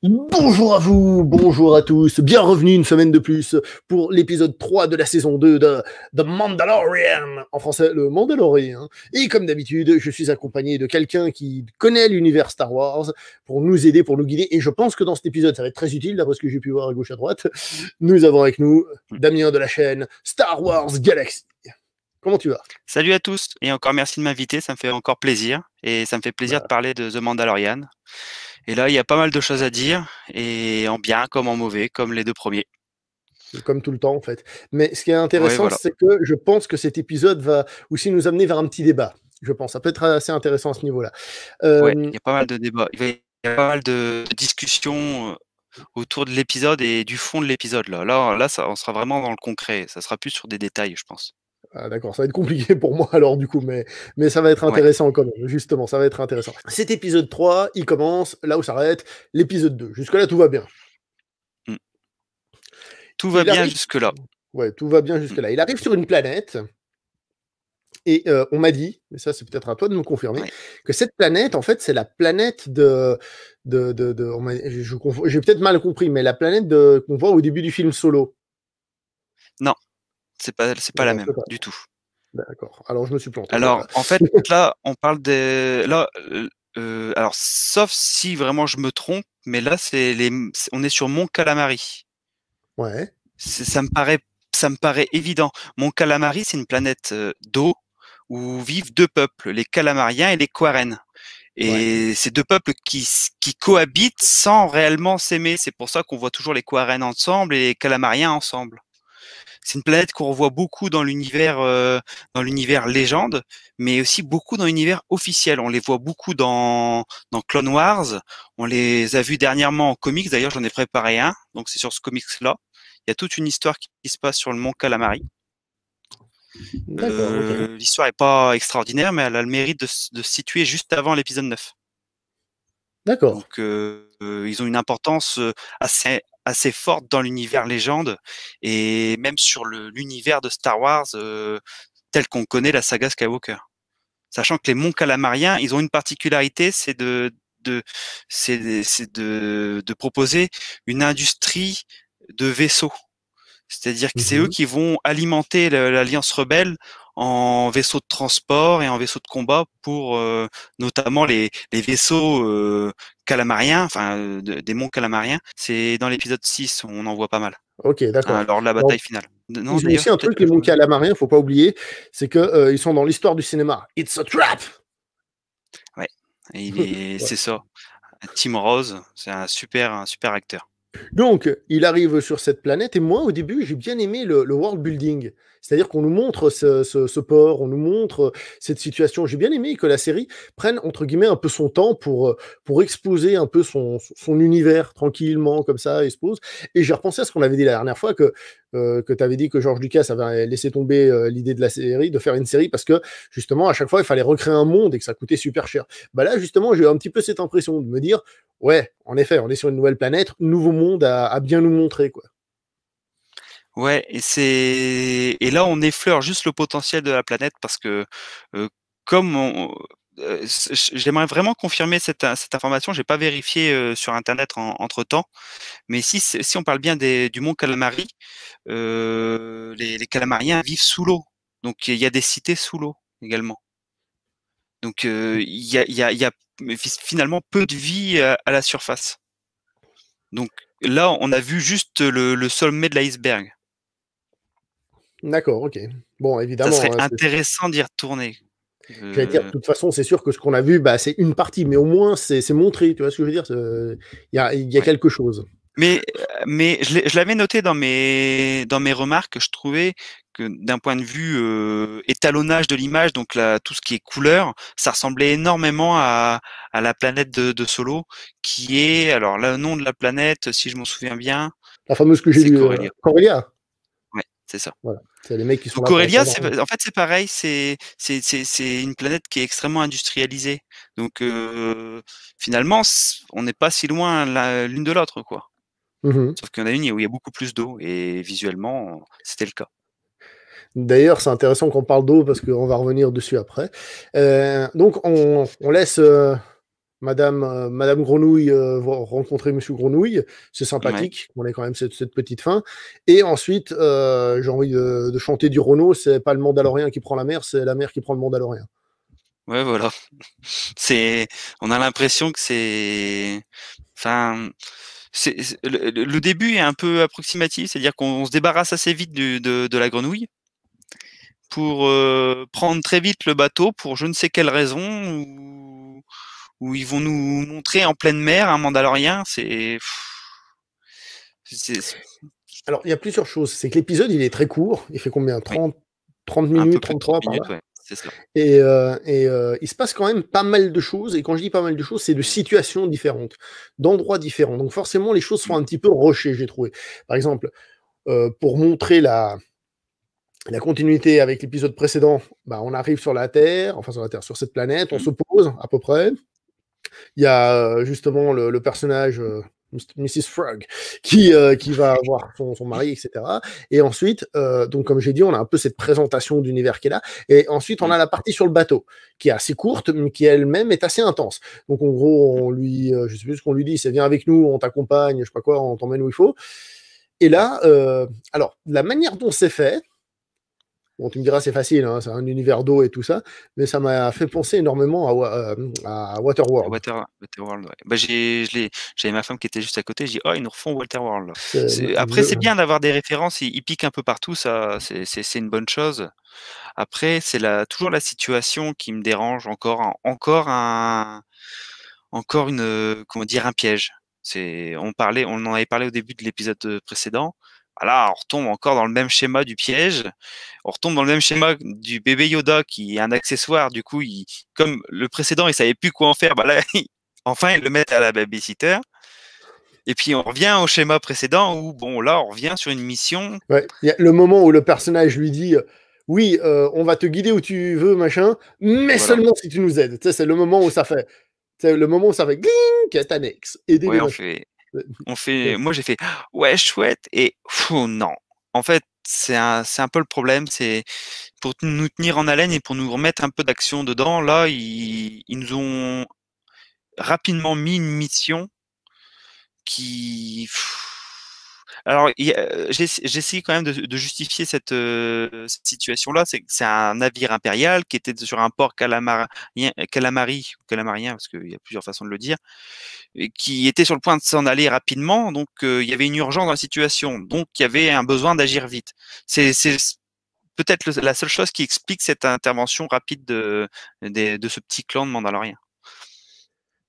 Bonjour à vous, bonjour à tous, bienvenue une semaine de plus pour l'épisode 3 de la saison 2 de The Mandalorian, en français le Mandalorien. Et comme d'habitude, je suis accompagné de quelqu'un qui connaît l'univers Star Wars pour nous aider, pour nous guider, et je pense que dans cet épisode ça va être très utile, d'après ce que j'ai pu voir à gauche à droite. Nous avons avec nous Damien de la chaîne Star Wars Galaxy. Comment tu vas? Salut à tous et encore merci de m'inviter, ça me fait encore plaisir et ça me fait plaisir de parler de The Mandalorian. Et là, il y a pas mal de choses à dire et en bien comme en mauvais, comme les deux premiers. Comme tout le temps en fait. Mais ce qui est Ouais, intéressant, voilà. c'est que je pense que cet épisode va aussi nous amener vers un petit débat. Je pense, ça peut être assez intéressant à ce niveau-là. Ouais, Euh, il y a pas mal de débats. Il y a pas mal de discussions autour de l'épisode et du fond de l'épisode là. Là, ça, on sera vraiment dans le concret. Ça sera plus sur des détails, je pense. Ah, d'accord, ça va être compliqué pour moi alors du coup, mais ça va être Ouais. intéressant quand même, justement, ça va être intéressant. Cet épisode 3, il commence là où s'arrête l'épisode 2. Jusque-là, tout va bien. Mm. Tout va Il bien arrive... jusque-là. Ouais, tout va bien Mm. jusque-là. Il arrive sur une planète, et on m'a dit, mais ça c'est peut-être à toi de me confirmer, Ouais. que cette planète, en fait, c'est la planète j'ai peut-être mal compris, mais la planète qu'on voit au début du film Solo. Non, c'est pas la même C'est pas... du tout. D'accord, alors je me suis planté. Bon, Alors, en fait, là, on parle des là, alors sauf si vraiment je me trompe, mais là, on est sur Mont Calamari. ouais, Ça me paraît évident. Mont Calamari, c'est une planète, d'eau où vivent 2 peuples, les Calamariens et les Quarren. ouais. Et ces 2 peuples qui cohabitent sans réellement s'aimer. C'est pour ça qu'on voit toujours les Quarren ensemble et les Calamariens ensemble. C'est une planète qu'on revoit beaucoup dans l'univers légende, mais aussi beaucoup dans l'univers officiel. On les voit beaucoup dans Clone Wars. On les a vus dernièrement en comics. D'ailleurs, j'en ai préparé un. Donc, c'est sur ce comics-là. Il y a toute une histoire qui se passe sur le mont Calamari. D'accord, ok. L'histoire est pas extraordinaire, mais elle a le mérite de se situer juste avant l'épisode 9. D'accord. Donc, ils ont une importance assez forte dans l'univers légende et même sur l'univers de Star Wars tel qu'on connaît la saga Skywalker. Sachant que les monts Calamariens, ils ont une particularité, c'est de, de proposer une industrie de vaisseaux. C'est-à-dire que c'est eux Mhm. qui vont alimenter l'Alliance rebelle en vaisseaux de transport et en vaisseaux de combat pour notamment les vaisseaux calamariens, enfin des monts calamariens. C'est dans l'épisode 6, on en voit pas mal, Ok, hein, d'accord. lors de la Alors, bataille finale. Non, ils ont aussi d'ailleurs, un peut-être truc, que les je... Mon Calamariens, faut pas oublier, c'est que ils sont dans l'histoire du cinéma. It's a trap! Ouais, et Ouais. c'est ça. Tim Rose, c'est un super acteur. Donc, il arrive sur cette planète, et moi, au début, j'ai bien aimé le world building. C'est-à-dire qu'on nous montre ce port, on nous montre cette situation. J'ai bien aimé que la série prenne, entre guillemets, un peu son temps pour exposer un peu son univers tranquillement, comme ça, expose. Et j'ai repensé à ce qu'on avait dit la dernière fois, que tu avais dit que George Lucas avait laissé tomber l'idée de la série, de faire une série, parce que, justement, à chaque fois, il fallait recréer un monde et que ça coûtait super cher. Bah là, justement, j'ai eu un petit peu cette impression de me dire, ouais, en effet, on est sur une nouvelle planète, nouveau monde à bien nous montrer, quoi. Ouais, et là on effleure juste le potentiel de la planète parce que comme j'aimerais vraiment confirmer cette information. J'ai pas vérifié sur internet entre temps, mais si on parle bien du mont Calamari, les Calamariens vivent sous l'eau, donc il y a des cités sous l'eau également. Donc il y a finalement peu de vie à la surface. Donc là, on a vu juste le sommet de l'iceberg. D'accord, ok. Bon, Ça serait évidemment, hein, intéressant d'y retourner. j'allais dire, de Heu, toute façon, c'est sûr que ce qu'on a vu, bah, c'est une partie, mais au moins, c'est montré, tu vois ce que je veux dire? Il y a ouais. quelque chose. Mais je l'avais noté dans mes remarques. Je trouvais que d'un point de vue, étalonnage de l'image, donc tout ce qui est couleur, ça ressemblait énormément à la planète de Solo, qui est, alors le nom de la planète, si je m'en souviens bien, La fameuse que j'ai c'est lue, Corellia. Corellia. Ouais, c'est ça. Voilà, c'est les mecs qui sont Donc là pour Corellia, attendre. en fait, c'est pareil, c'est une planète qui est extrêmement industrialisée. Donc finalement, on n'est pas si loin l'une de l'autre, quoi. Mhm. Sauf qu'il y en a une où il y a beaucoup plus d'eau et visuellement, c'était le cas. D'ailleurs, c'est intéressant qu'on parle d'eau parce qu'on va revenir dessus après. Donc, on laisse Madame Grenouille va rencontrer Monsieur Grenouille, c'est Ouais, sympathique, on est quand même cette petite fin. Et ensuite, j'ai envie de chanter du Renault, c'est pas le Mandalorien qui prend la mer, c'est la mer qui prend le Mandalorien. ouais, voilà. On a l'impression que c'est, enfin, le début est un peu approximatif, c'est-à-dire qu'on se débarrasse assez vite de la grenouille pour prendre très vite le bateau pour je ne sais quelle raison où ils vont nous montrer en pleine mer un Mandalorien. C'est- Alors, il y a plusieurs choses. C'est que l'épisode, il est très court. Il fait combien? oui, 30 un peu minutes, plus de 30 33 par minutes, là. ouais, c'est ça. Il se passe quand même pas mal de choses. Et quand je dis pas mal de choses, c'est de situations différentes, d'endroits différents. Donc, forcément, les choses sont Mm, un petit peu rushées, j'ai trouvé. Par exemple, pour montrer la continuité avec l'épisode précédent, bah, on arrive sur la Terre, enfin sur la Terre, sur cette planète, on mm, se pose à peu près. Il y a justement le personnage Mrs. Frog qui va voir son mari, etc. Et ensuite, donc comme j'ai dit, on a un peu cette présentation d'univers qui est là. Et ensuite, on mm, a la partie sur le bateau qui est assez courte, mais qui elle-même est assez intense. Donc en gros, mm. je sais plus ce qu'on lui dit, c'est viens avec nous, on t'accompagne, je sais pas quoi, on t'emmène où il faut. Et là, alors la manière dont c'est fait, bon, tu me diras, c'est facile, hein, c'est un univers d'eau et tout ça, mais ça m'a fait penser énormément à Waterworld. Waterworld, ouais. Bah, j'avais ma femme qui était juste à côté, je dis: «Oh, ils nous refont Waterworld». Après, c'est Je, bien d'avoir des références, ils piquent un peu partout, ça, c'est une bonne chose. Après, c'est toujours la situation qui me dérange, encore une, comment dire? Un piège. On en avait parlé au début de l'épisode, précédent. Voilà, on retombe encore dans le même schéma du piège. On retombe dans le même schéma du bébé Yoda qui est un accessoire. Du coup, comme le précédent, il savait plus quoi en faire, bah là, enfin, ils le mettent à la baby-sitter. Et puis, on revient au schéma précédent où, bon, là, on revient sur une mission. ouais, il y a le moment où le personnage lui dit oui, on va te guider où tu veux, machin, mais Voilà. seulement si tu nous aides. Tu sais, c'est le moment où ça fait. C'est le moment où ça fait gling, quête annexe. Aider les Ouais, machins. moi, j'ai fait, ouais, chouette. Et, non. En fait, c'est un peu le problème. C'est pour nous tenir en haleine et pour nous remettre un peu d'action dedans. Là, ils nous ont rapidement mis une mission qui alors j'essaie quand même de justifier cette situation-là. C'est un navire impérial qui était sur un port calamarien, parce qu'il y a plusieurs façons de le dire, et qui était sur le point de s'en aller rapidement. Donc, il y avait une urgence dans la situation. Donc, il y avait un besoin d'agir vite. C'est peut-être la seule chose qui explique cette intervention rapide de ce petit clan de Mandaloriens.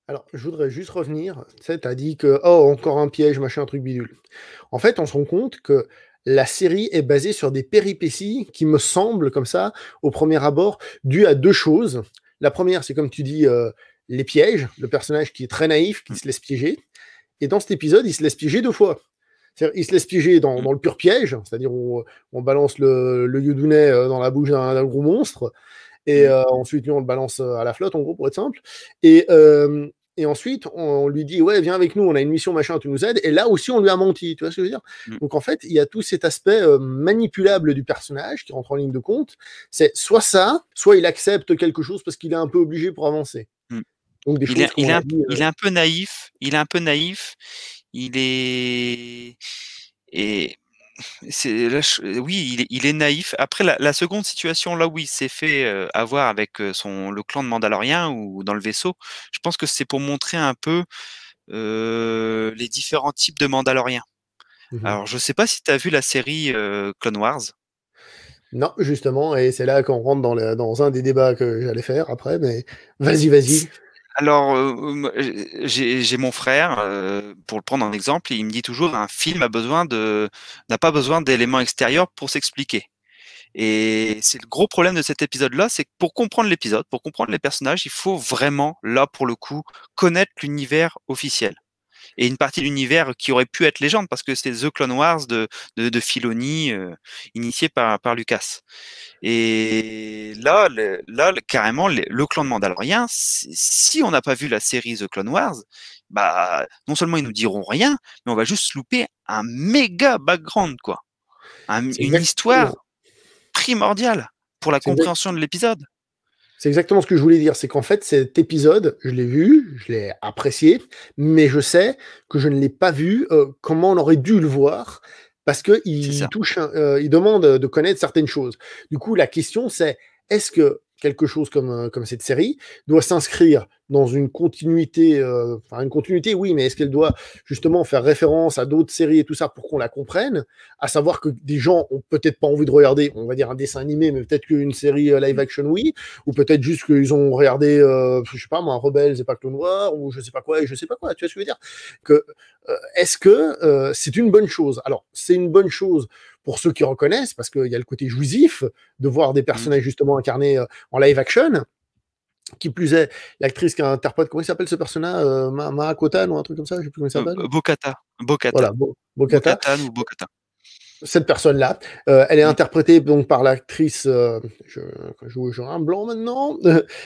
Alors, je voudrais juste revenir. Tu sais, t'as dit que, oh, encore un piège, machin, un truc bidule. En fait, on se rend compte que la série est basée sur des péripéties qui me semblent, comme ça, au premier abord, dues à deux choses. La première, c'est comme tu dis, les pièges, le personnage qui est très naïf, qui Mmh, se laisse piéger. Et dans cet épisode, il se laisse piéger deux fois. C'est-à-dire, il se laisse piéger mmh, dans le pur piège, c'est-à-dire on balance le Yodounet dans la bouche d'un gros monstre, et mmh. ensuite, lui, on le balance à la flotte, en gros, pour être simple. Et ensuite, on lui dit, ouais, viens avec nous, on a une mission, machin, tu nous aides. Et là aussi, on lui a menti, tu vois ce que je veux dire? Mmh. Donc, en fait, il y a tout cet aspect manipulable du personnage qui rentre en ligne de compte. C'est soit ça, soit il accepte quelque chose parce qu'il est un peu obligé pour avancer. Mmh. Donc, des Il est choses, comme il on est a un dit. il est un peu naïf, il est un peu naïf, il est et c'est là ch oui, il est naïf. Après la seconde situation là où il s'est fait, avoir avec, le clan de Mandaloriens ou dans le vaisseau, je pense que c'est pour montrer un peu, les différents types de Mandaloriens. Mhm. Alors je sais pas si tu as vu la série, Clone Wars? Non, justement, et c'est là qu'on rentre dans un des débats que j'allais faire après, mais vas-y, vas-y. Alors, moi, j'ai mon frère, pour le prendre en exemple, il me dit toujours: «Un film n'a pas besoin d'éléments extérieurs pour s'expliquer». Et c'est le gros problème de cet épisode-là, c'est que pour comprendre l'épisode, pour comprendre les personnages, il faut vraiment, là, pour le coup, connaître l'univers officiel et une partie de l'univers qui aurait pu être légende parce que c'est The Clone Wars de Filoni, initié par Lucas. Et carrément, le clan de Mandaloriens, si on n'a pas vu la série The Clone Wars, bah, non seulement ils nous diront rien, mais on va juste louper un méga background, quoi. C'est Une exactement, histoire primordiale pour la c'est exact- compréhension de l'épisode. C'est exactement ce que je voulais dire. C'est qu'en fait, cet épisode, je l'ai vu, je l'ai apprécié, mais je sais que je ne l'ai pas vu comment on aurait dû le voir, parce C'est qu'il ça. touche, il demande de connaître certaines choses. Du coup, la question, c'est est-ce que quelque chose comme cette série doit s'inscrire dans une continuité, enfin une continuité, oui, mais est-ce qu'elle doit justement faire référence à d'autres séries et tout ça pour qu'on la comprenne? À savoir que des gens ont peut-être pas envie de regarder, on va dire un dessin animé, mais peut-être qu'une série live Mmh. action, oui, ou peut-être juste qu'ils ont regardé, je sais pas moi, Rebelles et pas Clone Noir, ou je sais pas quoi, et je sais pas quoi, tu vois ce que je veux dire? Que, est-ce que c'est une bonne chose? Alors, c'est une bonne chose pour ceux qui reconnaissent, parce qu'il y a le côté jouissif de voir des Mmh. personnages justement incarnés en live action. Qui plus est, l'actrice qui interprète, comment il s'appelle ce personnage? Kotan ou un truc comme ça, je sais plus comment il s'appelle. Bo-Katan, Bo-Katan, Voilà, Bo-Katan. Bo-Katan ou Bo-Katan. Cette personne-là, elle est Mmh. interprétée donc par l'actrice, j'ai un blanc maintenant,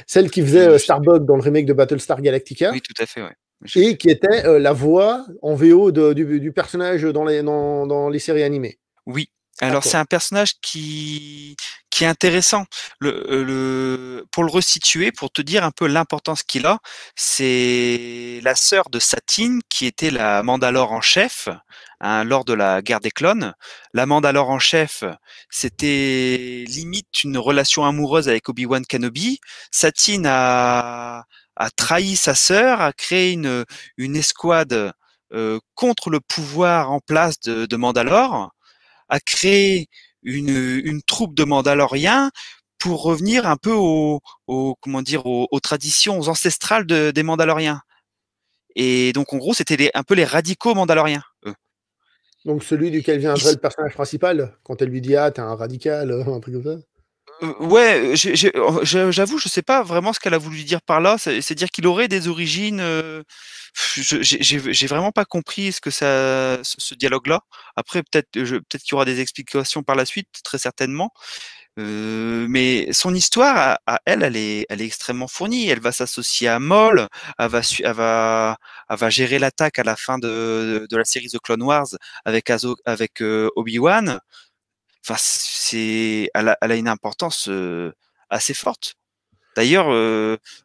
celle qui faisait Je sais plus. Starbuck dans le remake de Battlestar Galactica Oui, tout à fait, ouais. Je et sais. qui était la voix en VO du personnage dans les séries animées. Oui, alors c'est D'accord. un personnage qui est intéressant. Pour le resituer, pour te dire un peu l'importance qu'il a, c'est la sœur de Satine qui était la Mandalore en chef, hein, lors de la guerre des clones. La Mandalore en chef, c'était limite une relation amoureuse avec Obi-Wan Kenobi. Satine a trahi sa sœur, a créé une escouade contre le pouvoir en place de Mandalore, a créé une troupe de Mandaloriens pour revenir un peu comment dire, aux traditions, aux ancestrales des Mandaloriens. Et donc, en gros, c'était un peu les radicaux Mandaloriens, eux. Donc celui duquel viendrait Ils, le personnage principal, quand elle lui dit: «Ah, t'es un radical», un truc comme ça? ouais, j'avoue, je sais pas vraiment ce qu'elle a voulu dire par là. C'est dire qu'il aurait des origines. J'ai vraiment pas compris ce que ce dialogue-là. Après, peut-être qu'il y aura des explications par la suite, très certainement. Mais son histoire, elle est extrêmement fournie. Elle va s'associer à Maul, elle va, elle va gérer l'attaque à la fin de la série The Clone Wars avec Obi-Wan. Enfin, elle a une importance assez forte. D'ailleurs,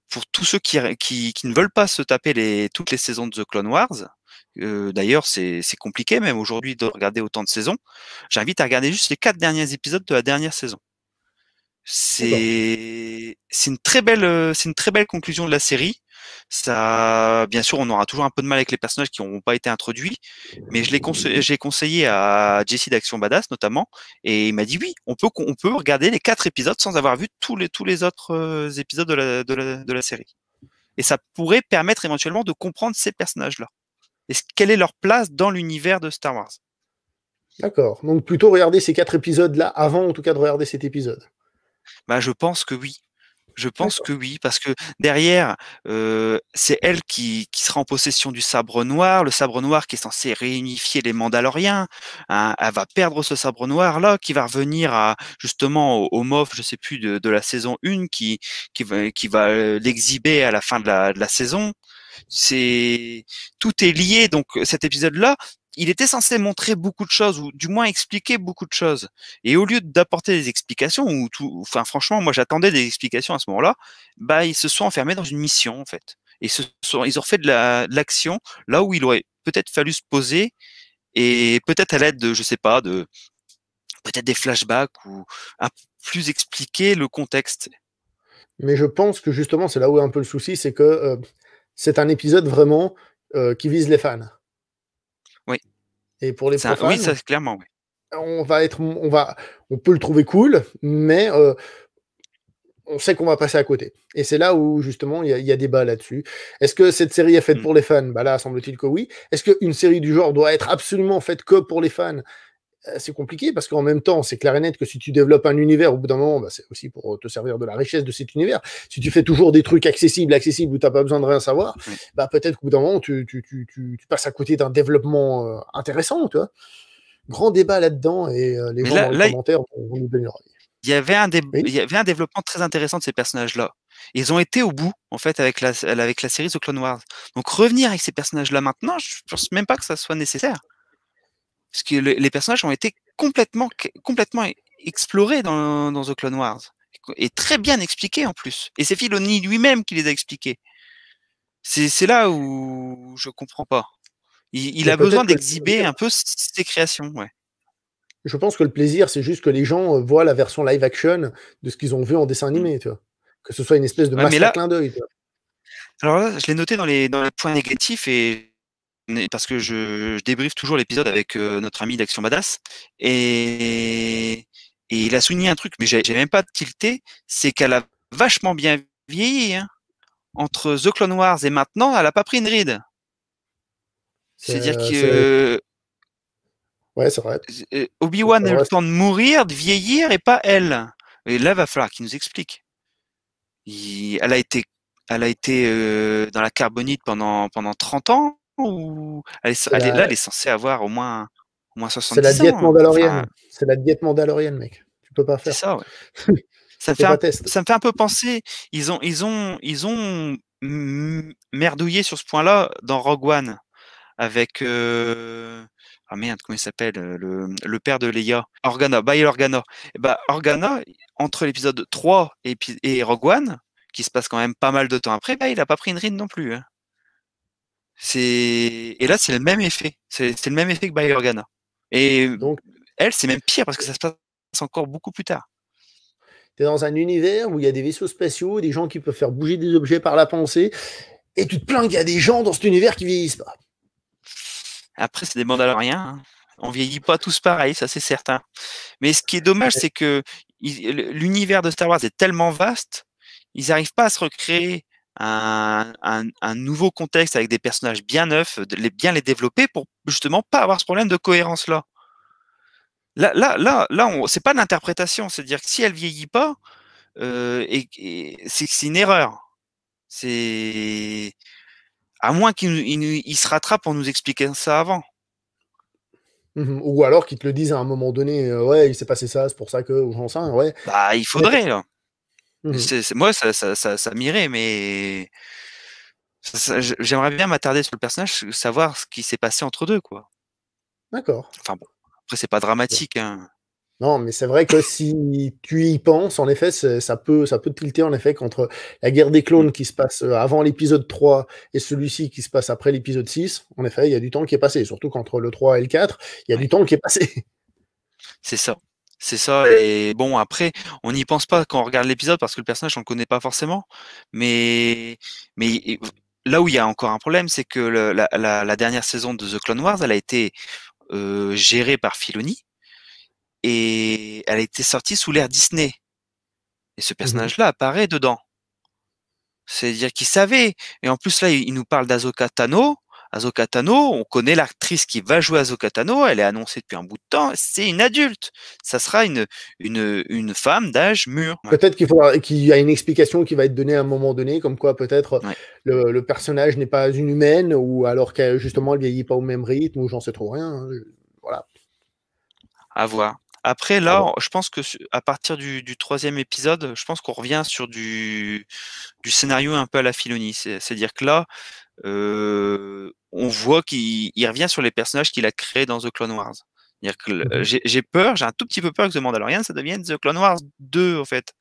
pour tous ceux qui ne veulent pas se taper toutes les saisons de The Clone Wars, d'ailleurs, c'est compliqué même aujourd'hui de regarder autant de saisons. J'invite à regarder juste les 4 derniers épisodes de la dernière saison. D'accord. C'est une très belle conclusion de la série. Ça, bien sûr, on aura toujours un peu de mal avec les personnages qui n'ont pas été introduits, mais j'ai conseillé à Jesse d'Action Badass notamment, et il m'a dit oui, on peut regarder les 4 épisodes sans avoir vu tous les autres épisodes de la série. Et ça pourrait permettre éventuellement de comprendre ces personnages-là. Et quelle est leur place dans l'univers de Star Wars. D'accord. Donc plutôt regarder ces 4 épisodes-là avant, en tout cas, de regarder cet épisode. Bah, je pense que oui. Je pense que D'accord. oui, parce que derrière, c'est elle qui sera en possession du sabre noir, le sabre noir qui est censé réunifier les Mandaloriens, hein. Elle va perdre ce sabre noir-là, qui va revenir à justement au Moff, je sais plus, de la saison 1 qui va l'exhiber à la fin de la saison. C'est Tout est lié, donc cet épisode-là, il était censé montrer beaucoup de choses, ou du moins expliquer beaucoup de choses. Et au lieu d'apporter des explications, enfin franchement, moi j'attendais des explications à ce moment-là, bah ils se sont enfermés dans une mission en fait. Et ils ont fait de l'action là où il aurait peut-être fallu se poser, et peut-être à l'aide de, je sais pas, de peut-être des flashbacks, ou un peu plus expliquer le contexte. Mais je pense que justement, c'est là où est un peu le souci, c'est que c'est un épisode vraiment qui vise les fans. Oui, Et pour les oui, profanes, ça clairement, oui. on peut le trouver cool, mais on sait qu'on va passer à côté. Et c'est là où justement il y a débat là-dessus. Est-ce que cette série est faite Mm. pour les fans? Bah là, semble-t-il que oui. Est-ce qu'une série du genre doit être absolument faite que pour les fans? C'est compliqué parce qu'en même temps, c'est clair et net que si tu développes un univers, au bout d'un moment, bah, c'est aussi pour te servir de la richesse de cet univers. Si tu fais toujours des trucs accessibles où tu n'as pas besoin de rien savoir, Oui. bah, peut-être qu'au bout d'un moment, tu passes à côté d'un développement intéressant. Tu vois. Grand débat là-dedans et les Mais gens dans les là, commentaires vont nous donner leur avis. il Oui. y avait un développement très intéressant de ces personnages-là. Ils ont été au bout, en fait, avec la série The Clone Wars. Donc revenir avec ces personnages-là maintenant, je pense même pas que ça soit nécessaire. Parce que les personnages ont été complètement explorés dans The Clone Wars. et très bien expliqués en plus. Et c'est Filoni lui-même qui les a expliqués. C'est là où je comprends pas. Il Mais a besoin peut-être que le d'exhiber plaisir, un peu ses créations, ouais. je pense que le plaisir, c'est juste que les gens, voient la version live action de ce qu'ils ont vu en dessin Mmh. animé, tu vois? Que ce soit une espèce de Ouais, mais masque à là, clin d'œil, tu vois? alors là, je l'ai noté dans les points négatifs parce que je débriefe toujours l'épisode avec, notre ami d'Action Badass et il a souligné un truc, mais j'ai même pas tilté, c'est qu'elle a vachement bien vieilli, hein. Entre The Clone Wars et maintenant, elle a pas pris une ride. C'est-à-dire C'est que, ouais, c'est vrai. Obi-Wan C'est a eu le vrai, temps de mourir, de vieillir et pas elle. Et là, va falloir qu'il nous explique. Elle a été, dans la carbonite pendant 30 ans ou c'est la elle est censée avoir au moins c'est la 70 diète ans, hein. Enfin, mandalorienne. C'est la diète mandalorienne, mec. Tu peux pas c'est faire. ça, ouais. Tu peux pas tester. Ça me fait un peu penser, ils ont merdouillé sur ce point-là dans Rogue One avec, ah merde, comment il s'appelle, le père de Leia? Organa, Bail Organa. Et bah, Organa, entre l'épisode 3 et Rogue One, qui se passe quand même pas mal de temps après, bah, il a pas pris une ride non plus, hein. Et là, c'est le même effet. C'est le même effet que Bail Organa. Et Donc elle, c'est même pire parce que ça se passe encore beaucoup plus tard. tu es dans un univers où il y a des vaisseaux spatiaux, des gens qui peuvent faire bouger des objets par la pensée, et tu te plains qu'il y a des gens dans cet univers qui vieillissent pas. Après, c'est des Mandaloriens, hein. On vieillit pas tous pareil, ça c'est certain. Mais ce qui est dommage, c'est que l'univers de Star Wars est tellement vaste, ils n'arrivent pas à se recréer un nouveau contexte avec des personnages bien neufs, bien les développer pour justement pas avoir ce problème de cohérence là. Là, c'est pas de l'interprétation, c'est-à-dire que si elle vieillit pas, et c'est une erreur. C'est à moins qu'il se rattrape en nous expliquant ça avant. Ou alors qu'ils te le disent à un moment donné, ouais, il s'est passé ça, c'est pour ça que, ou j'en sais rien, ouais. Bah, il Ouais. faudrait là. Mmh Moi, ça m'irait, mais j'aimerais bien m'attarder sur le personnage, savoir ce qui s'est passé entre deux, quoi. D'accord. Enfin bon, après c'est pas dramatique, hein. Non, mais c'est vrai que si tu y penses, en effet, ça peut tilter, en effet, qu'entre la guerre des Mmh, clones qui se passe, avant l'épisode 3 et celui-ci qui se passe après l'épisode 6. En effet, il y a du temps qui est passé, surtout qu'entre le 3 et le 4, il y a ouais, du temps qui est passé. c'est ça. C'est ça et bon après, on n'y pense pas quand on regarde l'épisode parce que le personnage on le connaît pas forcément, mais mais là où il y a encore un problème, c'est que la dernière saison de The Clone Wars, elle a été, gérée par Filoni et elle a été sortie sous l'ère Disney et ce Mmh personnage-là apparaît dedans. C'est-à-dire qu'il savait. Et en plus, là, il nous parle d'Ahsoka Tano. Ahsoka Tano, on connaît l'actrice qui va jouer Ahsoka Tano, elle est annoncée depuis un bout de temps, c'est une adulte. Ça sera une femme d'âge mûr. Ouais. Peut-être qu'il y a une explication qui va être donnée à un moment donné, comme quoi peut-être, Ouais. le personnage n'est pas une humaine ou alors qu'elle justement, elle vieillit pas au même rythme ou j'en sais trop rien, hein, voilà, À voir. Après, à là, voir. je pense que à partir du troisième épisode, je pense qu'on revient sur du scénario un peu à la Filoni. C'est-à-dire que là, on voit qu'il revient sur les personnages qu'il a créés dans The Clone Wars. C'est-à-dire que Mmh j'ai peur, j'ai un tout petit peu peur que The Mandalorian, ça devienne The Clone Wars 2, en fait.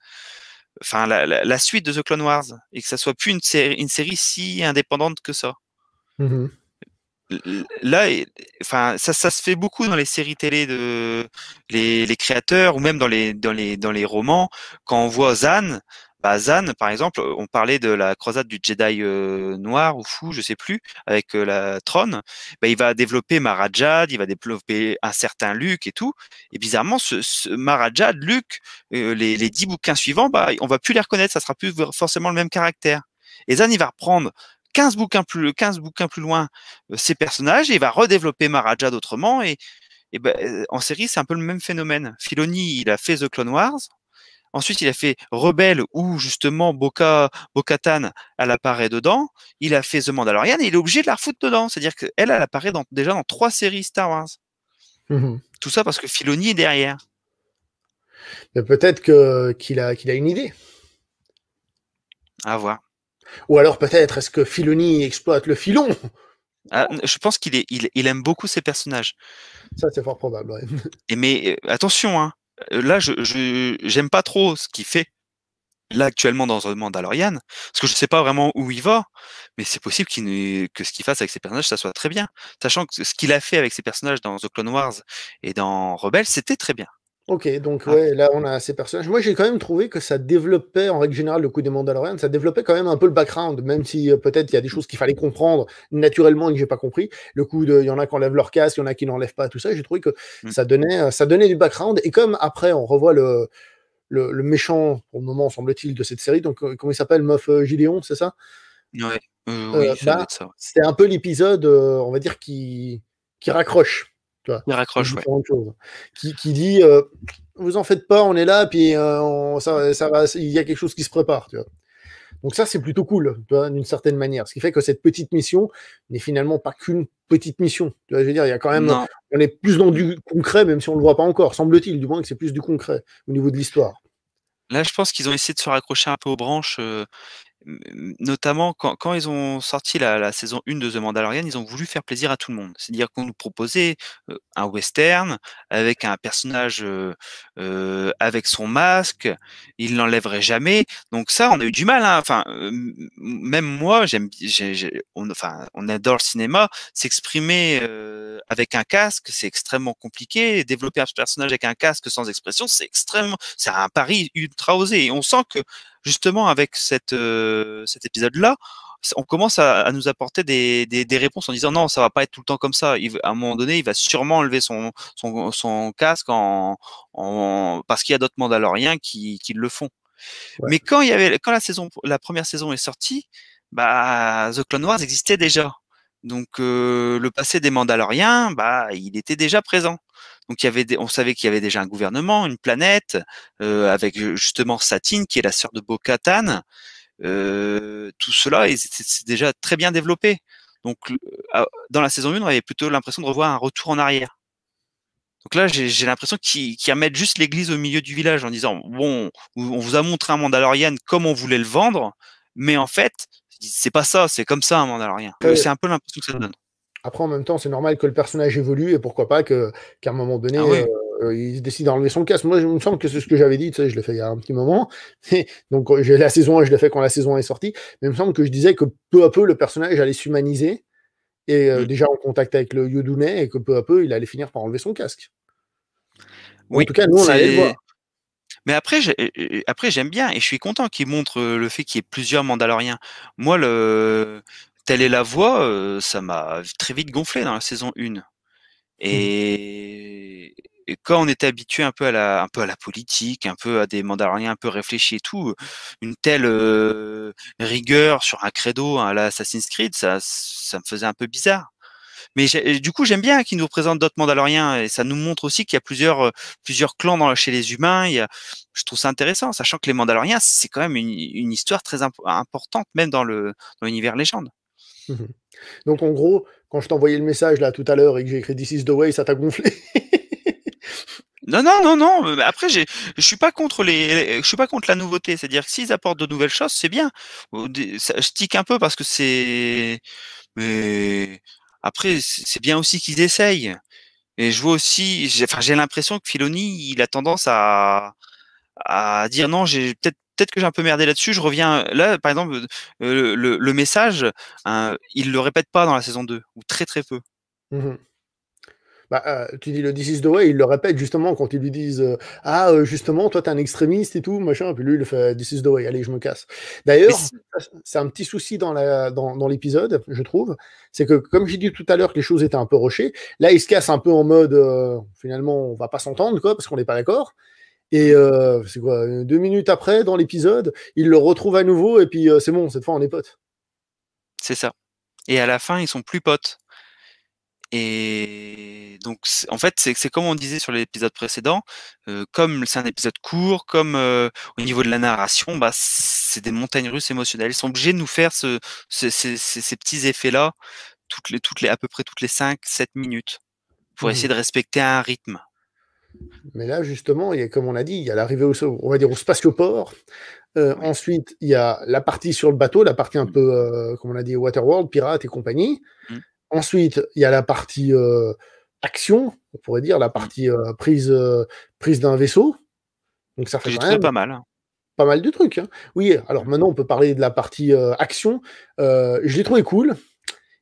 Enfin, la suite de The Clone Wars. Et que ça soit plus une série si indépendante que ça. Mmh Là, enfin, ça se fait beaucoup dans les séries télé de les créateurs ou même dans les romans. Quand on voit Zan, bah Zan, par exemple, on parlait de la croisade du Jedi noir ou fou, je sais plus, avec la trône. Bah, il va développer Marajad, il va développer un certain Luke et tout. Et bizarrement, ce Marajad, Luke, les 10 bouquins suivants, bah, on va plus les reconnaître, ça sera plus forcément le même caractère. Et Zan, il va reprendre 15 bouquins plus loin ces personnages et il va redévelopper Marajad autrement et ben, en série c'est un peu le même phénomène. Filoni il a fait The Clone Wars, ensuite il a fait Rebelle où justement Bo-Katan elle apparaît dedans, il a fait The Mandalorian et il est obligé de la refoutre dedans, c'est-à-dire qu'elle elle apparaît déjà dans 3 séries Star Wars. mh. Tout ça parce que Filoni est derrière. Mais peut-être qu'il a une idée. À voir. Ou alors peut-être est-ce que Filoni exploite le filon? Ah, je pense qu'il aime beaucoup ses personnages. Ça, c'est fort probable, ouais. Mais attention, hein, là j'aime pas trop ce qu'il fait. là actuellement dans The Mandalorian, parce que je sais pas vraiment où il va, mais c'est possible que ce qu'il fasse avec ses personnages, ça soit très bien. Sachant que ce qu'il a fait avec ses personnages dans The Clone Wars et dans Rebels, c'était très bien. Ok, donc Ap ouais, là on a ces personnages. Moi j'ai quand même trouvé que ça développait, en règle générale, le coup des Mandalorians, ça développait quand même un peu le background, même si peut-être il y a des choses qu'il fallait comprendre naturellement et que j'ai pas compris. Le coup de, il y en a qui enlèvent leur casque, il y en a qui n'enlèvent pas, tout ça, j'ai trouvé que mmh. ça donnait du background. Et comme après on revoit le méchant, pour le moment semble-t-il, de cette série, donc comment il s'appelle, Moff Gideon, c'est ça? Ouais, oui, ça doit Bah, être ça, ouais. c'était un peu l'épisode, on va dire, qui raccroche, tu vois, Il les raccroche, ouais. différentes choses. Qui dit, vous en faites pas, on est là, puis ça va, il y a quelque chose qui se prépare, tu vois. Donc ça, c'est plutôt cool, tu vois, d'une certaine manière. Ce qui fait que cette petite mission n'est finalement pas qu'une petite mission. Tu vois, je veux dire, il y a quand même, Non. on est plus dans Mmh. du concret, même si on le voit pas encore, semble-t-il, du moins que c'est plus du concret au niveau de l'histoire. Là, je pense qu'ils ont essayé de se raccrocher un peu aux branches, notamment quand ils ont sorti la saison 1 de The Mandalorian, ils ont voulu faire plaisir à tout le monde. C'est-à-dire qu'on nous proposait, un western avec un personnage, avec son masque, il l'enlèverait jamais. Donc ça, on a eu du mal, hein. Enfin, même moi, j'aime bi j'ai on adore le cinéma. S'exprimer, avec un casque, c'est extrêmement compliqué. Développer un personnage avec un casque sans expression, c'est un pari ultra osé et on sent que justement avec cet épisode-là, on commence à nous apporter des réponses en disant non, ça va pas être tout le temps comme ça. À un moment donné, il va sûrement enlever son casque parce qu'il y a d'autres Mandaloriens qui le font. Ouais. Mais quand la première saison est sortie, bah The Clone Wars existait déjà. Donc le passé des Mandaloriens, bah il était déjà présent. Donc on savait qu'il y avait déjà un gouvernement, une planète, avec justement Satine qui est la sœur de Bo-Katan. Tout cela, c'est déjà très bien développé. Donc dans la saison 1, on avait plutôt l'impression de revoir un retour en arrière. Donc là, j'ai l'impression qu'ils remettent juste l'église au milieu du village en disant bon, on vous a montré un Mandalorian comme on voulait le vendre, mais en fait, c'est pas ça, c'est comme ça un Mandalorian. Après, C'est un peu l'impression que ça donne. après, en même temps, c'est normal que le personnage évolue et pourquoi pas qu'à un moment Ah donné, oui, il décide d'enlever son casque. Moi, il me semble que c'est ce que j'avais dit, tu sais, je l'ai fait il y a un petit moment. Donc, j'ai la saison 1, je l'ai fait quand la saison 1 est sortie. Mais il me semble que je disais que peu à peu, le personnage allait s'humaniser et mmh, déjà en contact avec le Yodounet et que peu à peu, il allait finir par enlever son casque. Ou en oui, tout cas, nous, on allait le voir. c'est. Mais après j'aime bien et je suis content qu'ils montrent le fait qu'il y ait plusieurs Mandaloriens. Moi, telle est la voix, ça m'a très vite gonflé dans la saison 1. Et, et quand on était habitué un peu à la politique, un peu à des Mandaloriens un peu réfléchis et tout, une telle rigueur sur un credo à la Assassin's Creed, ça me faisait un peu bizarre. Mais du coup, j'aime bien qu'ils nous représentent d'autres Mandaloriens et ça nous montre aussi qu'il y a plusieurs clans chez les humains. Je trouve ça intéressant, sachant que les Mandaloriens, c'est quand même une histoire très importante, même dans l'univers légende. Mhm. Donc, en gros, quand je t'ai envoyé le message là tout à l'heure et que j'ai écrit This is the way, ça t'a gonflé. Non, non, non, non. Après, je suis pas contre je suis pas contre la nouveauté. C'est-à-dire que s'ils apportent de nouvelles choses, c'est bien. Je tique un peu parce que mais après, c'est bien aussi qu'ils essayent. Et je vois aussi, enfin, j'ai l'impression que Filoni, il a tendance à dire non, peut-être que j'ai un peu merdé là-dessus. Je reviens là, par exemple, le message, hein, il le répète pas dans la saison 2 ou très très peu. Mhm. Bah, tu dis le This is the way, il le répète justement quand ils lui disent ah, justement, toi, t'es un extrémiste et tout, machin. Puis lui, il le fait This is the way, allez, je me casse. Mais D'ailleurs, c'est un petit souci dans l'épisode, je trouve. c'est que, comme j'ai dit tout à l'heure, que les choses étaient un peu rushées. Là, il se casse un peu en mode finalement, on va pas s'entendre, quoi, parce qu'on n'est pas d'accord. Et c'est quoi, 2 minutes après, dans l'épisode, il le retrouve à nouveau, et puis c'est bon, cette fois, on est potes. c'est ça. Et à la fin, ils sont plus potes. Et donc, en fait, c'est comme on disait sur l'épisode précédent, comme c'est un épisode court, comme au niveau de la narration, bah, c'est des montagnes russes émotionnelles. Ils sont obligés de nous faire ces petits effets-là à peu près toutes les 5, 7 minutes pour essayer Mhm. de respecter un rythme. Mais là, justement, comme on a dit, il y a l'arrivée on va dire, au spatioport. Oui. Ensuite, il y a la partie sur le bateau, la partie un peu, comme on a dit, Waterworld, pirates et compagnie. Mmh, Ensuite, il y a la partie action, on pourrait dire, la mmh. partie prise d'un vaisseau. Donc ça Que fait j'ai quand trouvé même pas mal, hein. pas mal de trucs, hein. Oui, alors Mmh. maintenant, on peut parler de la partie, action. Je l'ai trouvé cool.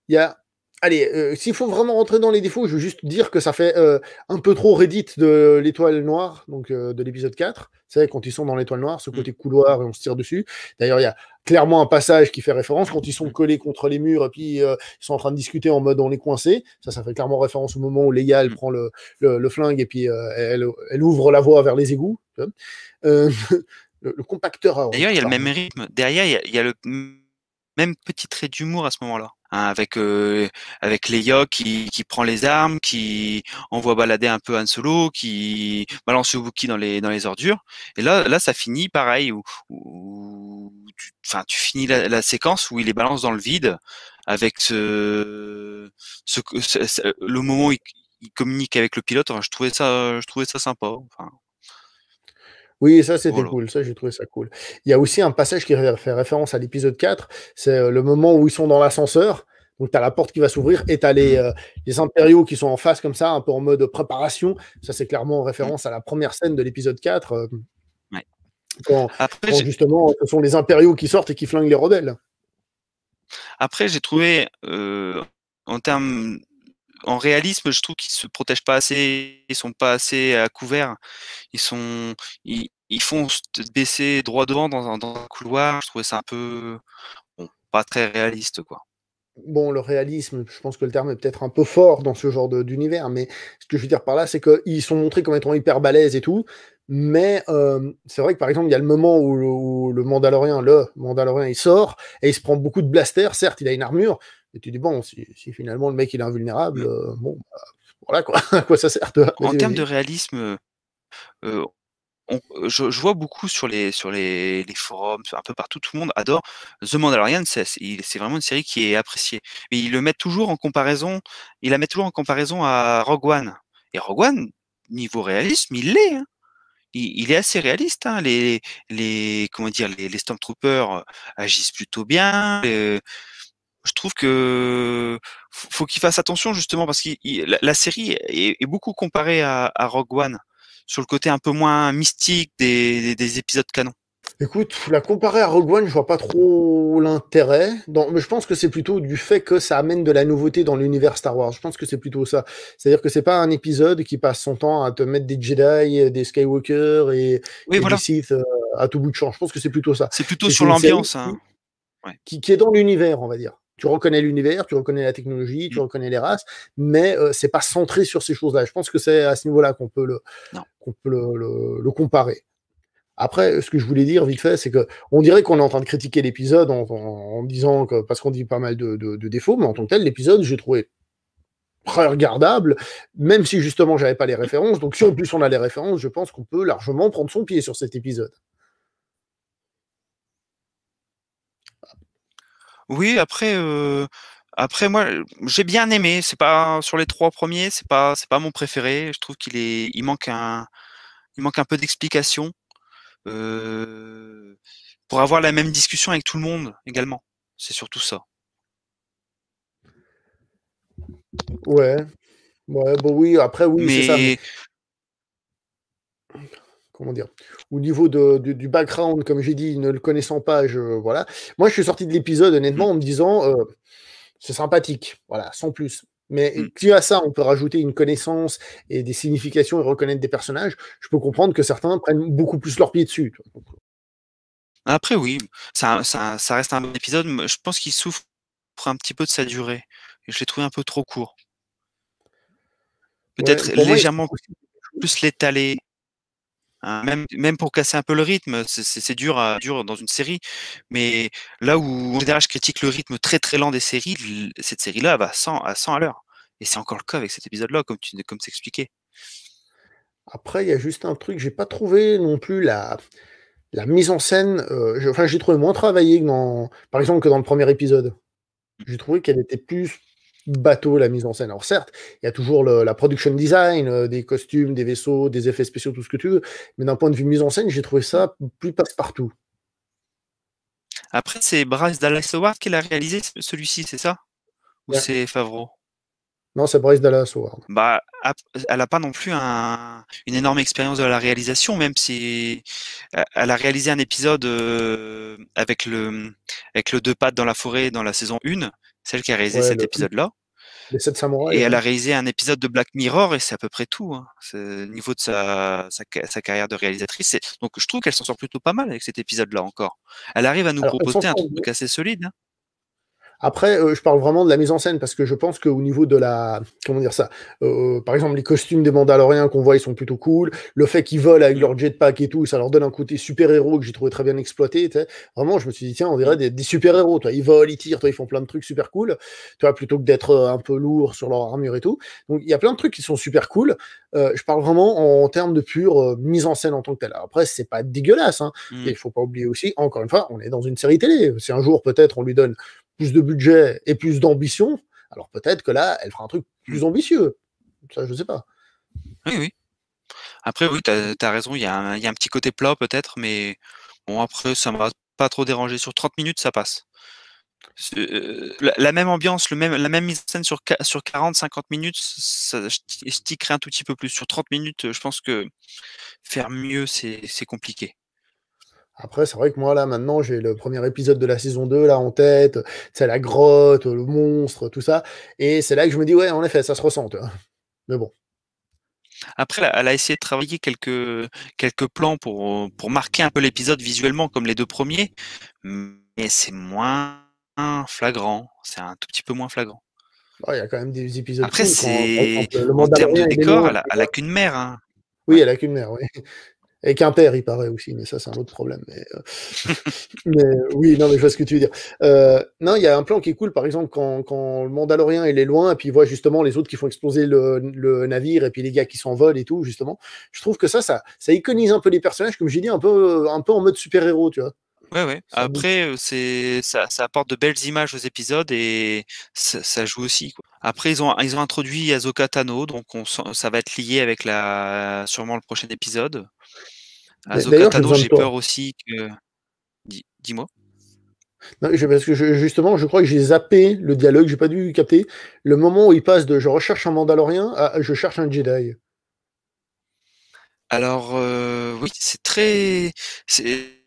Il y a allez, s'il faut vraiment rentrer dans les défauts, je veux juste dire que ça fait, un peu trop Reddit de l'Étoile Noire, donc de l'épisode 4. Vous savez, quand ils sont dans l'Étoile Noire, ce Mmh. côté couloir et on se tire dessus. D'ailleurs, il y a clairement un passage qui fait référence quand ils sont Mmh. collés contre les murs et puis, ils sont en train de discuter en mode on est coincés. Ça fait clairement référence au moment où Leia, elle Mmh. prend le flingue et puis, elle ouvre la voie vers les égouts, tu vois? Heu, le compacteur à D'ailleurs, il y ordures, a le même pardon. rythme. Derrière, il y a le même petit trait d'humour à ce moment-là, hein, avec Leia qui prend les armes, qui envoie balader un peu Han Solo, qui balance le Wookie dans les ordures. Et là, ça finit pareil, où tu finis la séquence où il les balance dans le vide avec le moment où il communique avec le pilote. Enfin, je trouvais ça sympa. Enfin, Oui, ça c'était voilà. cool, ça j'ai trouvé ça cool. Il y a aussi un passage qui fait référence à l'épisode 4, c'est, le moment où ils sont dans l'ascenseur, donc tu as la porte qui va s'ouvrir et tu as Mmh. les impériaux qui sont en face comme ça, un peu en mode préparation. Ça c'est clairement en Mmh. référence à la première scène de l'épisode 4, Ouais. quand Après, quand justement ce sont les impériaux qui sortent et qui flinguent les rebelles. j'ai trouvé, en termes en réalisme, je trouve qu'ils se protègent pas assez, ils sont pas assez à couvert. Ils font se baisser droit devant dans un couloir. Je trouvais ça un peu, bon, pas très réaliste, quoi. Bon, le réalisme, je pense que le terme est peut-être un peu fort dans ce genre d'univers, mais ce que je veux dire par là, c'est qu'ils sont montrés comme étant hyper balèzes et tout, mais c'est vrai que, par exemple, il y a le moment où le Mandalorien, il sort et il se prend beaucoup de blasters. Certes, il a une armure, et tu dis: «Bon, si finalement le mec il est invulnérable, Mmh. bon, bah, voilà quoi, à quoi ça sert?» Tu vois? En Vas-y, termes de vas-y. réalisme, heu, je vois beaucoup sur les forums, un peu partout, tout le monde adore The Mandalorian. C'est vraiment une série qui est appréciée. Mais ils la mettent toujours en comparaison à Rogue One. Et Rogue One, niveau réalisme, il l'est, hein. Il est assez réaliste, hein. Comment dire? Les Stormtroopers, agissent plutôt bien. Je trouve que faut qu'il fasse attention, justement, parce que la série est beaucoup comparée à Rogue One, sur le côté un peu moins mystique des épisodes canons. Écoute, la comparer à Rogue One, je vois pas trop l'intérêt. Mais je pense que c'est plutôt du fait que ça amène de la nouveauté dans l'univers Star Wars. Je pense que c'est plutôt ça. C'est-à-dire que c'est pas un épisode qui passe son temps à te mettre des Jedi, des Skywalker Oui, et des voilà, Sith à tout bout de champ. Je pense que c'est plutôt ça. c'est plutôt C'est sur une série l'ambiance, hein. Ouais. qui est dans l'univers, on va dire. Tu reconnais l'univers, tu reconnais la technologie, tu Mmh. reconnais les races, mais c'est pas centré sur ces choses-là. Je pense que c'est à ce niveau-là Non. qu'on peut le comparer. Après, ce que je voulais dire vite fait, c'est que on dirait qu'on est en train de critiquer l'épisode en disant que parce qu'on dit pas mal de défauts, mais en tant que tel, l'épisode, j'ai trouvé très regardable, même si justement j'avais pas les références. Donc si en plus on a les références, je pense qu'on peut largement prendre son pied sur cet épisode. Oui, après moi, j'ai bien aimé. C'est pas sur les 3 premiers, c'est pas mon préféré. Je trouve il manque un peu d'explication, heu, pour avoir la même discussion avec tout le monde également. C'est surtout ça. Ouais, ouais, bon oui, après oui, c'est ça, mais Mais comment dire? Au niveau du background, comme j'ai dit, ne le connaissant pas, voilà. Moi, je suis sorti de l'épisode mmh, honnêtement en me disant, c'est sympathique, voilà, sans plus. Mais mmh. qui à ça, on peut rajouter une connaissance et des significations et reconnaître des personnages. Je peux comprendre que certains prennent beaucoup plus leur pied dessus, tu vois? Après oui, ça reste un bon épisode, mais je pense qu'il souffre un petit peu de sa durée. Et je l'ai trouvé un peu trop court. Ouais, Peut-être pour moi, il y a légèrement aussi quelque chose. plus l'étaler. Hein, même pour casser un peu le rythme, c'est dur dans une série, mais là où en général je critique le rythme très, très lent des séries, cette série-là elle va à 100 à l'heure, et c'est encore le cas avec cet épisode-là, comme c'est expliqué. Après, il y a juste un truc, j'ai pas trouvé non plus la mise en scène, enfin, j'ai trouvé moins travaillée que par exemple, que dans le premier épisode. J'ai trouvé qu'elle était plus bateau, la mise en scène. Alors certes, il y a toujours la production design, des costumes, des vaisseaux, des effets spéciaux, tout ce que tu veux, mais d'un point de vue mise en scène, j'ai trouvé Mmh. ça plus passe-partout. Après c'est Bryce Dallas Howard qui l'a réalisé celui-ci, c'est ça? Ou Ouais. c'est Favreau? Non, c'est Bryce Dallas Howard. Bah, elle a pas non plus une énorme expérience de la réalisation, même si elle a réalisé un épisode avec le deux pattes dans la forêt dans la saison 1, celle qui a réalisé Ouais, cet épisode-là. les 7 Et samouraïs, elle ouais. a réalisé un épisode de Black Mirror et c'est à peu près tout. Hein. Au niveau de sa carrière de réalisatrice. Donc je trouve qu'elle s'en sort plutôt pas mal avec cet épisode-là encore. Elle arrive à nous Alors, elle s'en proposer un sort. truc assez solide. Hein. Après, je parle vraiment de la mise en scène parce que je pense qu'au niveau de la, comment dire ça, par exemple, les costumes des Mandaloriens qu'on voit, ils sont plutôt cool. Le fait qu'ils volent avec Mm, leur jetpack et tout, ça leur donne un côté super-héros que j'ai trouvé très bien exploité. Tu sais. Vraiment, je me suis dit, tiens, on dirait mm, des super-héros. Toi, ils volent, ils tirent, toi, ils font plein de trucs super cool. Tu vois, plutôt que d'être un peu lourd sur leur armure et tout. Donc, il y a plein de trucs qui sont super cool. Je parle vraiment en termes de pure mise en scène en tant que telle. Alors après, c'est pas dégueulasse. Hein. Et mm. il faut pas oublier aussi, encore une fois, on est dans une série télé. Si un jour, peut-être, on lui donne plus de budget et plus d'ambition, alors peut-être que là, elle fera un truc Mm. plus ambitieux. Ça, je sais pas. Oui, oui. Après, oui, t'as raison, il y a un petit côté plat peut-être, mais bon, après, ça m'a pas trop dérangé. Sur 30 minutes, ça passe. La même ambiance, la même mise en scène sur 40-50 minutes, je tickerai un tout petit peu plus. Sur 30 minutes, je pense que faire mieux, c'est compliqué. Après, c'est vrai que moi, là, maintenant, j'ai le premier épisode de la saison 2 là, en tête. C'est la grotte, le monstre, tout ça. Et c'est là que je me dis, ouais, en effet, ça se ressent. Tu vois. Mais bon. Après, elle a essayé de travailler quelques plans pour marquer un peu l'épisode visuellement, comme les deux premiers, mais c'est moins flagrant. C'est un tout petit peu moins flagrant. Il y a quand même des épisodes Après, cool quand, par c'est exemple, le en termes de Mandalorien, il est décor, loin. elle a qu'une mère. Hein. Oui, Ouais. elle a qu'une mère, oui. Et qu'un père, il paraît aussi, mais ça, c'est un autre problème. Mais oui, non, mais je vois ce que tu veux dire. Non, il y a un plan qui est cool, par exemple, quand le Mandalorien il est loin, et puis il voit justement les autres qui font exploser le navire, et puis les gars qui s'envolent et tout, justement. Je trouve que ça iconise un peu les personnages, comme j'ai dit, un peu en mode super-héros, tu vois. Ouais, ouais. Ça bouge. Après, ça apporte de belles images aux épisodes et ça joue aussi, quoi. Après, ils ont introduit Ahsoka Tano, donc ça va être lié avec sûrement le prochain épisode. Ahsoka D'ailleurs, j'ai Tano, besoin de j'ai toi. peur aussi que. Dis-moi. Non, parce que justement, je crois que j'ai zappé le dialogue, j'ai pas dû capter le moment où il passe de je recherche un Mandalorien à je cherche un Jedi. Alors, oui, c'est j'ai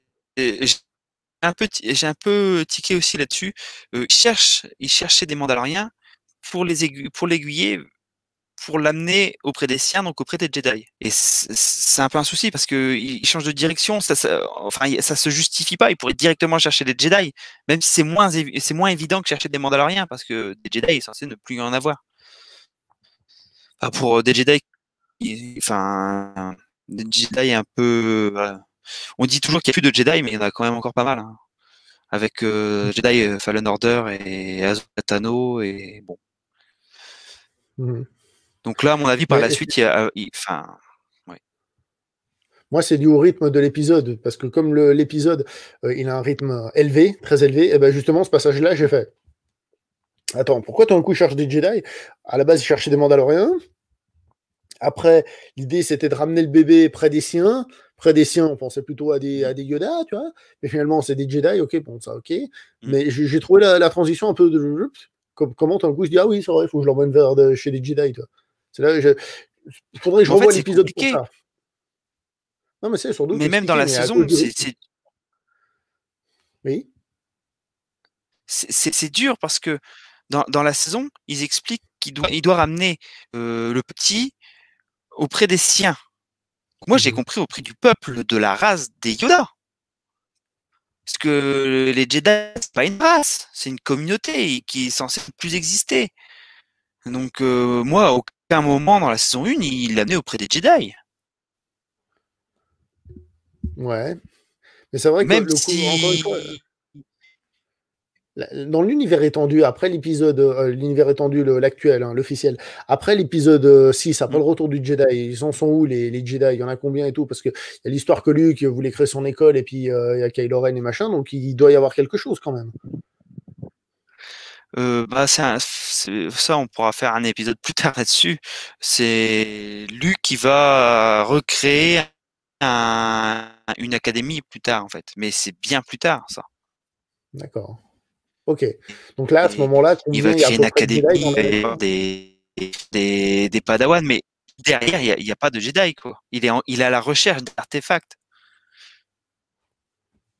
j'ai un peu tiqué aussi là-dessus. Ils cherchaient des Mandaloriens pour l'aiguiller, pour l'amener auprès des siens, donc auprès des Jedi. Et c'est un peu un souci parce qu'ils changent de direction, enfin, ça se justifie pas. Ils pourraient directement chercher des Jedi, même si c'est moins évident que chercher des Mandaloriens parce que des Jedi est censé ne plus y en avoir. Enfin, pour des Jedi, enfin, des Jedi un peu. On dit toujours qu'il n'y a plus de Jedi, mais il y en a quand même encore pas mal. Hein. Avec Jedi Fallen Order et Ahsoka Tano et bon. Mhm. Donc là, à mon avis, par la Mais suite, enfin, ouais. moi, c'est dû au rythme de l'épisode, parce que comme l'épisode, il a un rythme élevé, très élevé, et ben justement, ce passage-là, j'ai fait. Attends, pourquoi tout d'un coup, il cherche des Jedi? À la base, il cherchait des Mandaloriens. Après, l'idée, c'était de ramener le bébé près des siens. Près des siens, on pensait plutôt à des Yoda, tu vois. Mais finalement, c'est des Jedi, ok, bon, ça, ok. Mm. Mais j'ai trouvé la transition un peu de. Comment tout d'un coup, je dis, ah oui, c'est vrai, il faut que je l'emmène chez les Jedi, tu vois. C'est là, il faudrait que je Mais en fait, revoie c'est l'épisode pour compliqué. ça. Non, mais c'est sans doute Mais même dans expliqué, la mais à cause saison, du rythme. Oui. c'est dur parce que dans la saison, ils expliquent il doit ramener le petit auprès des siens. Moi, j'ai Mhm. compris auprès du peuple de la race des Yoda. Parce que les Jedi, c'est pas une race, c'est une communauté qui est censée ne plus exister. Donc, moi, à aucun moment dans la saison 1, il l'a amené auprès des Jedi. Ouais. Mais c'est vrai que Même le coup, encore une fois, si. dans l'univers étendu, après l'épisode, l'univers étendu, l'actuel, hein, l'officiel, après l'épisode 6, après Mm. le retour du Jedi, ils en sont où les Jedi? Il y en a combien et tout? Parce qu'il y a l'histoire que Luke voulait créer son école et puis il y a Kylo Ren et machin, donc il doit y avoir quelque chose quand même. Bah, ça, on pourra faire un épisode plus tard là-dessus. C'est Luke qui va recréer une académie plus tard, en fait. Mais c'est bien plus tard, ça. D'accord. Ok. Donc là, à ce Et moment-là, il va combien il y a à créer une peu près de académie, Jedi dans il va y la. avoir des des Padawan, mais derrière, il y a pas de Jedi, quoi. Il est à la recherche d'artefacts.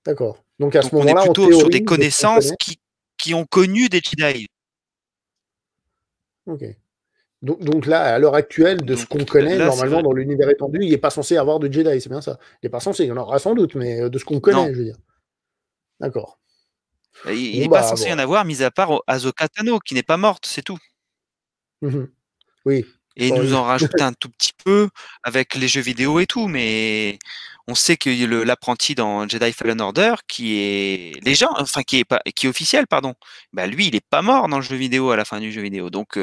D'accord. Donc à ce Donc on est moment-là, en plutôt sur des théorie, de ce qu'on connaissances connaît. qui ont connu des Jedi. Ok. Donc là, à l'heure actuelle, de ce Donc qu'on connaît, là, c'est normalement, vrai. dans l'univers étendu, il n'est pas censé avoir de Jedi, c'est bien ça. Il n'est pas censé, il y en aura sans doute, mais de ce qu'on Non, connaît, je veux dire. D'accord. il Bon, est pas bah, censé y bon. en avoir, mis à part Ahsoka Tano, qui n'est pas morte, c'est tout. Mhm. Oui. Et ils Bon, nous en rajoutent un tout petit peu avec les jeux vidéo et tout, mais on sait que l'apprenti dans Jedi Fallen Order, qui est officiel, pardon, bah lui, il est pas mort dans le jeu vidéo à la fin du jeu vidéo. Donc,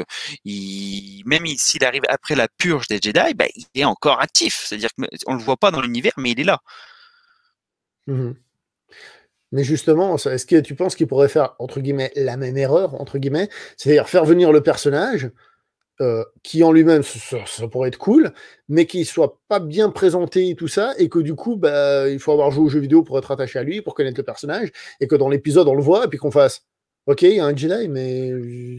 s'il arrive après la purge des Jedi, bah, il est encore actif. C'est-à-dire qu'on le voit pas dans l'univers, mais il est là. Mhm. Mais justement, est-ce que tu penses qu'il pourrait faire, entre guillemets, la même erreur, entre guillemets, c'est-à-dire faire venir le personnage, qui en lui-même, ça pourrait être cool, mais qui soit pas bien présenté et tout ça, et que du coup, bah, il faut avoir joué aux jeux vidéo pour être attaché à lui, pour connaître le personnage, et que dans l'épisode, on le voit, et puis qu'on fasse, ok, il y a un Jedi, mais,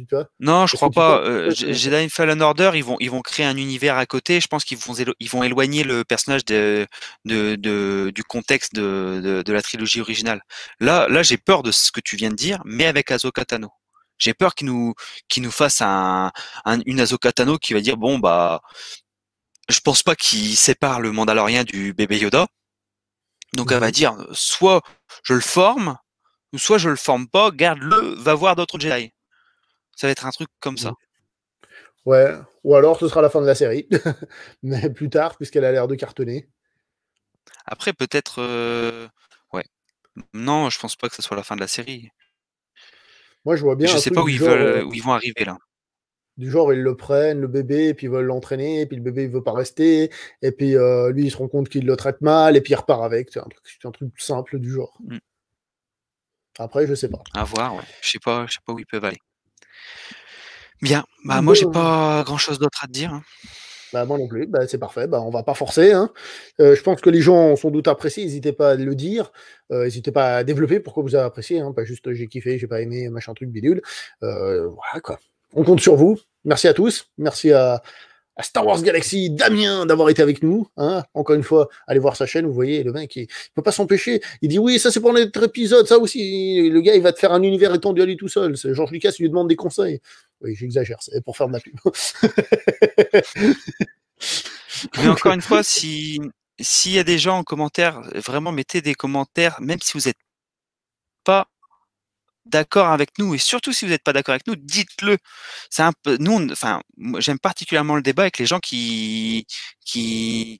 tu vois, Non, je est-ce que crois tu penses pas. que ça peut être- Jedi Fallen Order, ils vont créer un univers à côté. Je pense ils vont éloigner le personnage du contexte de la trilogie originale. Là, j'ai peur de ce que tu viens de dire, mais avec Ahsoka Tano. J'ai peur qu'ils nous fassent une Ahsoka Tano qui va dire bon bah, je pense pas qu'il sépare le Mandalorien du bébé Yoda. Donc elle va Mhm. dire soit je le forme, ou soit je le forme pas, garde-le, va voir d'autres Jedi. Ça va être un truc comme Mhm. ça. Ouais, ou alors ce sera la fin de la série, mais plus tard, puisqu'elle a l'air de cartonner. Après, peut-être, ouais. Non, je pense pas que ce soit la fin de la série. Moi, je vois bien Je un sais truc pas du genre, où ils vont arriver là. ils le prennent, le bébé, et puis ils veulent l'entraîner, et puis le bébé, il veut pas rester, et puis lui, il se rend compte qu'il le traite mal, et puis il repart avec. C'est un truc simple du genre. Mmh. Après, je sais pas. À voir, ouais. Je sais pas où ils peuvent aller. Bien, bah moi j'ai Bon, pas grand-chose d'autre à te dire, hein. bah, moi non plus, bah, c'est parfait, bah, on va pas forcer, hein. Je pense que les gens ont sans doute apprécié, n'hésitez pas à le dire, n'hésitez pas à développer pourquoi vous avez apprécié, hein, pas juste j'ai kiffé, j'ai pas aimé, machin truc bidule. Voilà quoi. On compte sur vous. Merci à tous. Merci à Star Wars Galaxy, Damien, d'avoir été avec nous. Hein. Encore une fois, allez voir sa chaîne, vous voyez, le mec, il peut pas s'empêcher. Il dit oui, ça c'est pour notre épisode, ça aussi. Le gars, il va te faire un univers étendu à lui tout seul. C'est Georges Lucas, il lui demande des conseils. Oui, j'exagère, c'est pour faire de la pub. Mais Donc, encore une fois, s'il y a des gens en commentaire, vraiment mettez des commentaires, même si vous êtes pas d'accord avec nous et surtout si vous n'êtes pas d'accord avec nous, dites-le. C'est un peu enfin, moi, j'aime particulièrement le débat avec les gens qui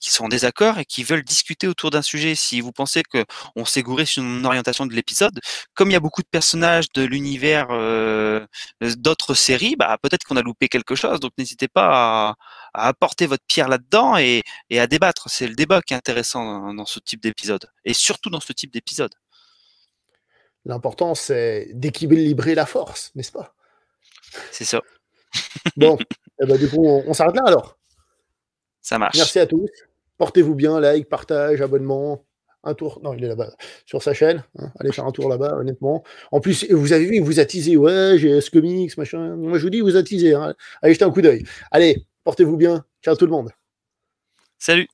sont en désaccord et qui veulent discuter autour d'un sujet. Si vous pensez que on s'est gouré sur une orientation de l'épisode, comme il y a beaucoup de personnages de l'univers d'autres séries, bah peut-être qu'on a loupé quelque chose. Donc n'hésitez pas à apporter votre pierre là-dedans et à débattre. C'est le débat qui est intéressant dans ce type d'épisode et surtout dans ce type d'épisode. l'important, c'est d'équilibrer la force, n'est-ce pas? C'est ça. Bon, eh ben, du coup, on s'arrête là alors. Ça marche. Merci à tous. Portez-vous bien, like, partage, abonnement. Un tour. Non, il est là-bas, sur sa chaîne. Hein. Allez faire un tour là-bas, honnêtement. En plus, vous avez vu, il vous a teasé. Ouais, j'ai Scumix, machin. Moi, je vous dis, il vous a teasé. Hein. Allez, jetez un coup d'œil. Allez, portez-vous bien. Ciao tout le monde. Salut!